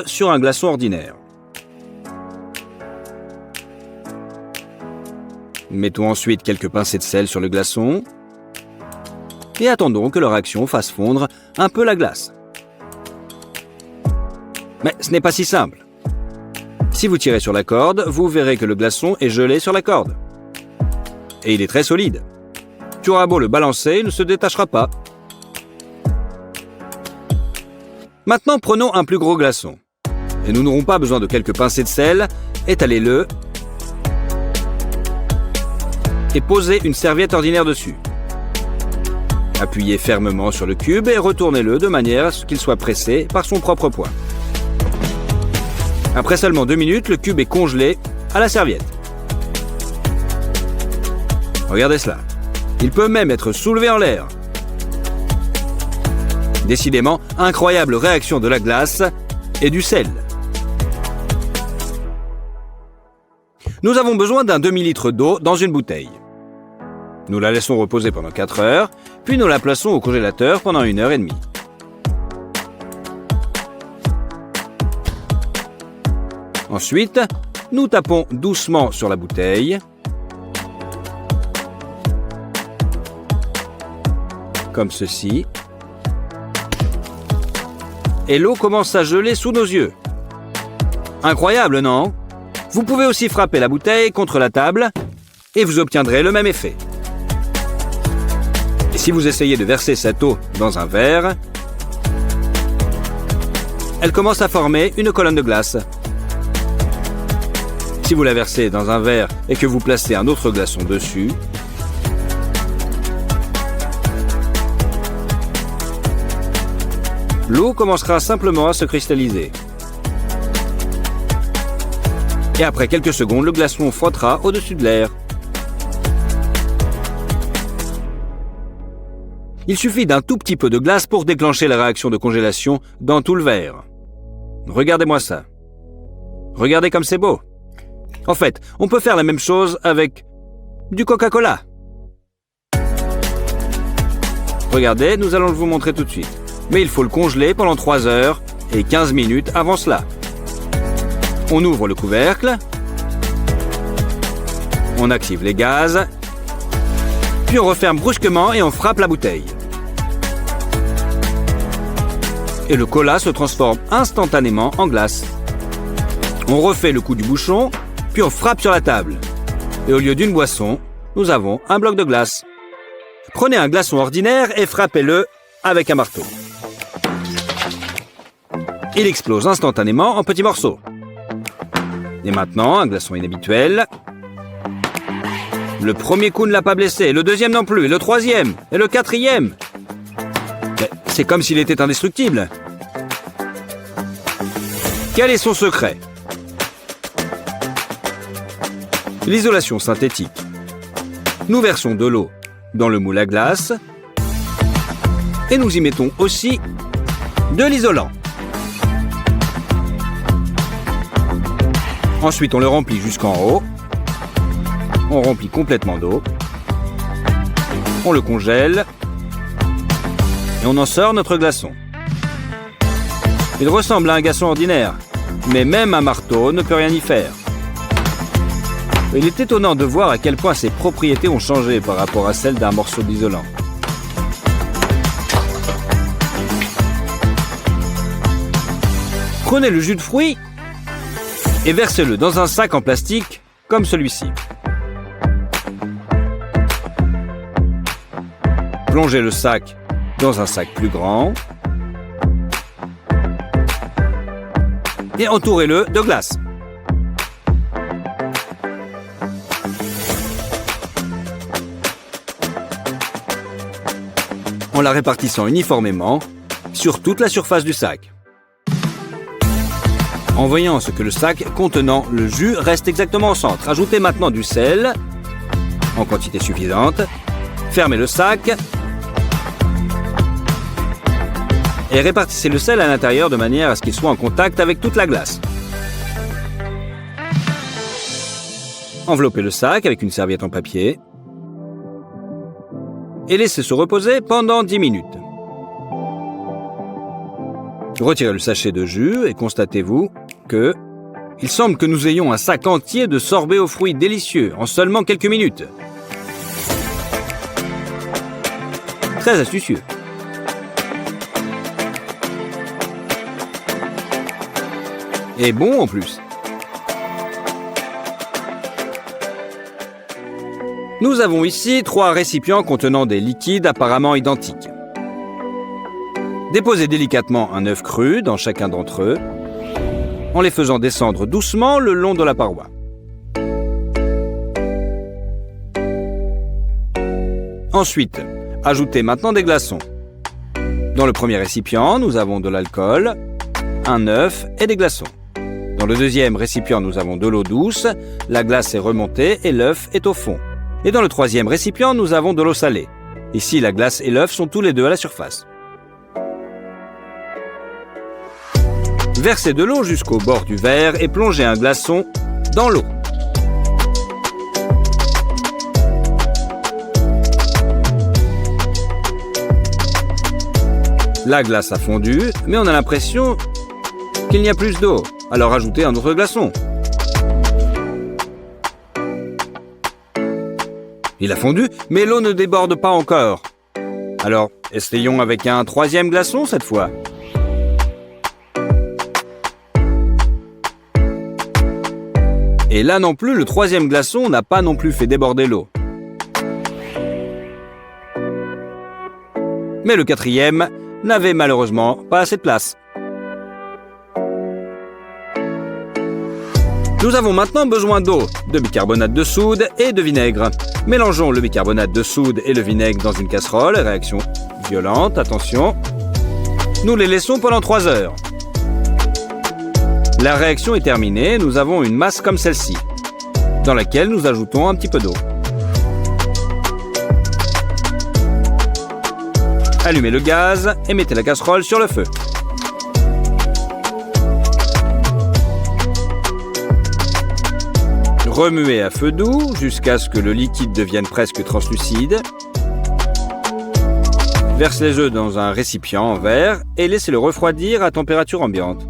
sur un glaçon ordinaire. Mettons ensuite quelques pincées de sel sur le glaçon et attendons que leur action fasse fondre un peu la glace. Mais ce n'est pas si simple. Si vous tirez sur la corde, vous verrez que le glaçon est gelé sur la corde. Et il est très solide. Tu auras beau le balancer, il ne se détachera pas. Maintenant, prenons un plus gros glaçon. Et nous n'aurons pas besoin de quelques pincées de sel. Étalez-le et posez une serviette ordinaire dessus. Appuyez fermement sur le cube et retournez-le de manière à ce qu'il soit pressé par son propre poids. Après seulement 2 minutes, le cube est congelé à la serviette. Regardez cela. Il peut même être soulevé en l'air. Décidément, incroyable réaction de la glace et du sel. Nous avons besoin d'un demi-litre d'eau dans une bouteille. Nous la laissons reposer pendant 4 heures, puis nous la plaçons au congélateur pendant 1 heure et demie. Ensuite, nous tapons doucement sur la bouteille. Comme ceci. Et l'eau commence à geler sous nos yeux. Incroyable, non? Vous pouvez aussi frapper la bouteille contre la table et vous obtiendrez le même effet. Et si vous essayez de verser cette eau dans un verre, elle commence à former une colonne de glace. Si vous la versez dans un verre et que vous placez un autre glaçon dessus, l'eau commencera simplement à se cristalliser. Et après quelques secondes, le glaçon frottera au-dessus de l'air. Il suffit d'un tout petit peu de glace pour déclencher la réaction de congélation dans tout le verre. Regardez-moi ça. Regardez comme c'est beau. En fait, on peut faire la même chose avec du Coca-Cola. Regardez, nous allons vous montrer tout de suite. Mais il faut le congeler pendant 3 heures et 15 minutes avant cela. On ouvre le couvercle, on active les gaz, puis on referme brusquement et on frappe la bouteille. Et le cola se transforme instantanément en glace. On refait le coup du bouchon, puis on frappe sur la table. Et au lieu d'une boisson, nous avons un bloc de glace. Prenez un glaçon ordinaire et frappez-le avec un marteau. Il explose instantanément en petits morceaux. Et maintenant, un glaçon inhabituel. Le premier coup ne l'a pas blessé, le deuxième non plus, et le troisième, et le quatrième. C'est comme s'il était indestructible. Quel est son secret? L'isolation synthétique. Nous versons de l'eau dans le moule à glace et nous y mettons aussi de l'isolant. Ensuite, on le remplit jusqu'en haut. On remplit complètement d'eau. On le congèle et on en sort notre glaçon. Il ressemble à un glaçon ordinaire, mais même un marteau ne peut rien y faire. Il est étonnant de voir à quel point ses propriétés ont changé par rapport à celles d'un morceau d'isolant. Prenez le jus de fruits et versez-le dans un sac en plastique comme celui-ci. Plongez le sac dans un sac plus grand et entourez-le de glace. En la répartissant uniformément sur toute la surface du sac. En voyant ce que le sac contenant le jus reste exactement au centre, ajoutez maintenant du sel en quantité suffisante, fermez le sac et répartissez le sel à l'intérieur de manière à ce qu'il soit en contact avec toute la glace. Enveloppez le sac avec une serviette en papier et laissez se reposer pendant 10 minutes. Retirez le sachet de jus et constatez-vous que il semble que nous ayons un sac entier de sorbet aux fruits délicieux en seulement quelques minutes. Très astucieux. Et bon en plus. Nous avons ici 3 récipients contenant des liquides apparemment identiques. Déposez délicatement un œuf cru dans chacun d'entre eux, en les faisant descendre doucement le long de la paroi. Ensuite, ajoutez maintenant des glaçons. Dans le premier récipient, nous avons de l'alcool, un œuf et des glaçons. Dans le deuxième récipient, nous avons de l'eau douce, la glace est remontée et l'œuf est au fond. Et dans le troisième récipient, nous avons de l'eau salée. Ici, la glace et l'œuf sont tous les deux à la surface. Versez de l'eau jusqu'au bord du verre et plongez un glaçon dans l'eau. La glace a fondu, mais on a l'impression qu'il n'y a plus d'eau. Alors ajoutez un autre glaçon. Il a fondu, mais l'eau ne déborde pas encore. Alors, essayons avec un troisième glaçon cette fois. Et là non plus, le troisième glaçon n'a pas non plus fait déborder l'eau. Mais le quatrième n'avait malheureusement pas assez de place. Nous avons maintenant besoin d'eau, de bicarbonate de soude et de vinaigre. Mélangeons le bicarbonate de soude et le vinaigre dans une casserole. Réaction violente, attention. Nous les laissons pendant 3 heures. La réaction est terminée, nous avons une masse comme celle-ci, dans laquelle nous ajoutons un petit peu d'eau. Allumez le gaz et mettez la casserole sur le feu. Remuez à feu doux jusqu'à ce que le liquide devienne presque translucide. Versez les œufs dans un récipient en verre et laissez-le refroidir à température ambiante.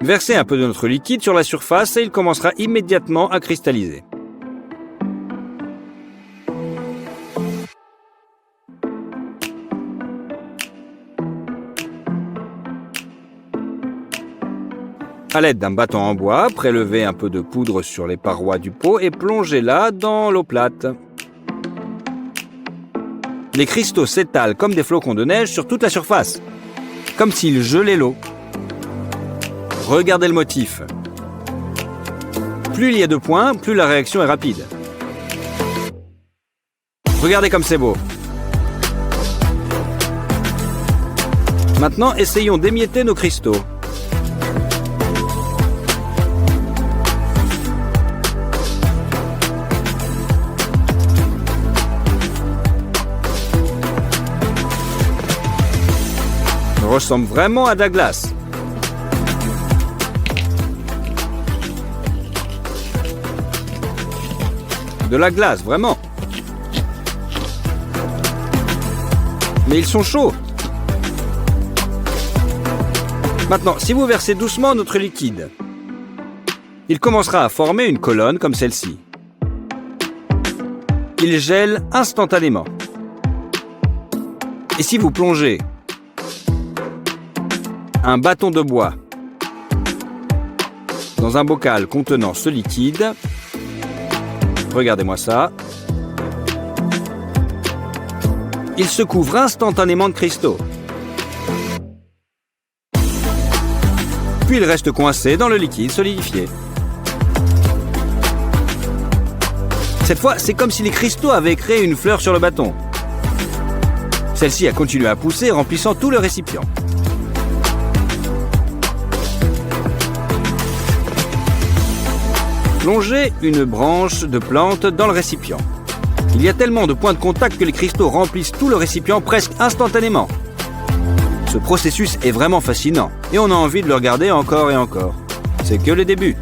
Versez un peu de notre liquide sur la surface et il commencera immédiatement à cristalliser. À l'aide d'un bâton en bois, prélevez un peu de poudre sur les parois du pot et plongez-la dans l'eau plate. Les cristaux s'étalent comme des flocons de neige sur toute la surface, comme s'ils gelaient l'eau. Regardez le motif. Plus il y a de points, plus la réaction est rapide. Regardez comme c'est beau. Maintenant, essayons d'émietter nos cristaux. Ça ressemble vraiment à de la glace. De la glace, vraiment. Mais ils sont chauds. Maintenant, si vous versez doucement notre liquide, il commencera à former une colonne comme celle-ci. Il gèle instantanément. Et si vous plongez un bâton de bois dans un bocal contenant ce liquide, regardez-moi ça, il se couvre instantanément de cristaux. Puis il reste coincé dans le liquide solidifié. Cette fois, c'est comme si les cristaux avaient créé une fleur sur le bâton. Celle-ci a continué à pousser, remplissant tout le récipient. Plongez une branche de plante dans le récipient. Il y a tellement de points de contact que les cristaux remplissent tout le récipient presque instantanément. Ce processus est vraiment fascinant et on a envie de le regarder encore et encore. C'est que le début.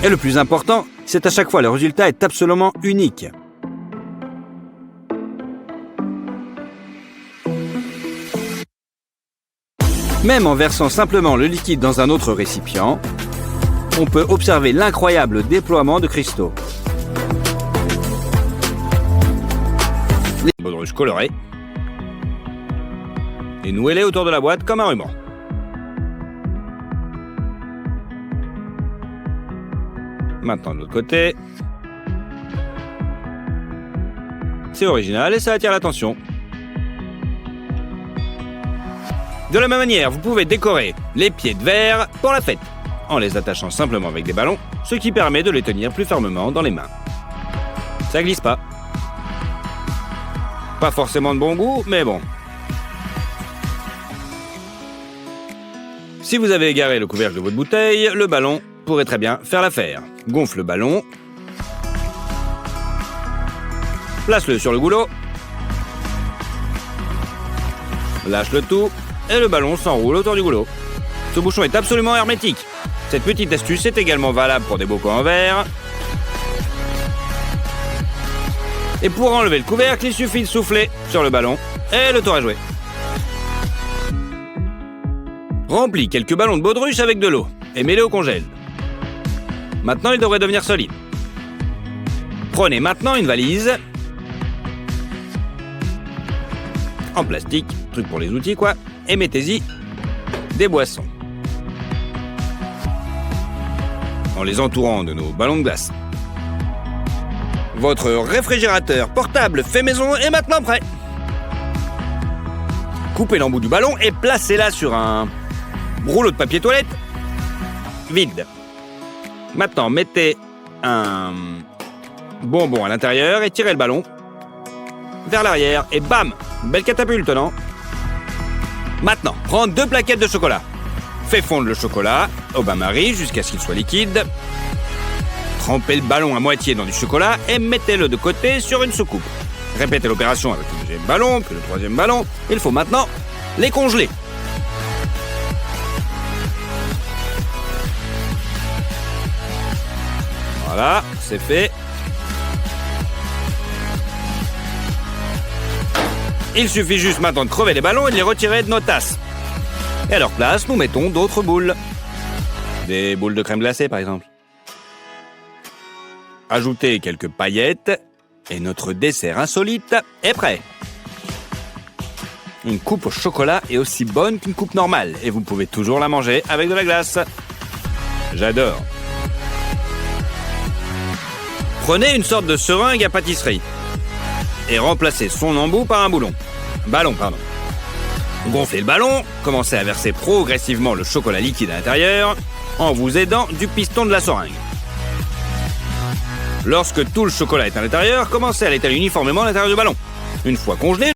Et le plus important, c'est à chaque fois le résultat est absolument unique. Même en versant simplement le liquide dans un autre récipient, on peut observer l'incroyable déploiement de cristaux. Les baudruches colorées et nouez-les autour de la boîte comme un ruban. Maintenant de l'autre côté. C'est original et ça attire l'attention. De la même manière, vous pouvez décorer les pieds de verre pour la fête, en les attachant simplement avec des ballons, ce qui permet de les tenir plus fermement dans les mains. Ça glisse pas. Pas forcément de bon goût, mais bon. Si vous avez égaré le couvercle de votre bouteille, le ballon pourrait très bien faire l'affaire. Gonfle le ballon. Place-le sur le goulot. Lâche le tout et le ballon s'enroule autour du goulot. Ce bouchon est absolument hermétique. Cette petite astuce est également valable pour des bocaux en verre. Et pour enlever le couvercle, il suffit de souffler sur le ballon et le tour est joué. Remplis quelques ballons de baudruche avec de l'eau et mets-les au congèle. Maintenant, il devrait devenir solide. Prenez maintenant une valise en plastique, truc pour les outils quoi, et mettez-y des boissons. En les entourant de nos ballons de glace. Votre réfrigérateur portable fait maison est maintenant prêt. Coupez l'embout du ballon et placez-la sur un rouleau de papier toilette vide. Maintenant, mettez un bonbon à l'intérieur et tirez le ballon vers l'arrière et bam! Belle catapulte, non? Maintenant, prends 2 plaquettes de chocolat. Fais fondre le chocolat au bain-marie jusqu'à ce qu'il soit liquide. Trempez le ballon à moitié dans du chocolat et mettez-le de côté sur une soucoupe. Répétez l'opération avec le 2e ballon, puis le 3e ballon. Il faut maintenant les congeler. Voilà, c'est fait. Il suffit juste maintenant de crever les ballons et de les retirer de nos tasses. Et à leur place, nous mettons d'autres boules. Des boules de crème glacée, par exemple. Ajoutez quelques paillettes et notre dessert insolite est prêt. Une coupe au chocolat est aussi bonne qu'une coupe normale et vous pouvez toujours la manger avec de la glace. J'adore. Prenez une sorte de seringue à pâtisserie et remplacez son embout par un ballon. Gonflez le ballon, commencez à verser progressivement le chocolat liquide à l'intérieur en vous aidant du piston de la seringue. Lorsque tout le chocolat est à l'intérieur, commencez à l'étaler uniformément à l'intérieur du ballon. Une fois congelé,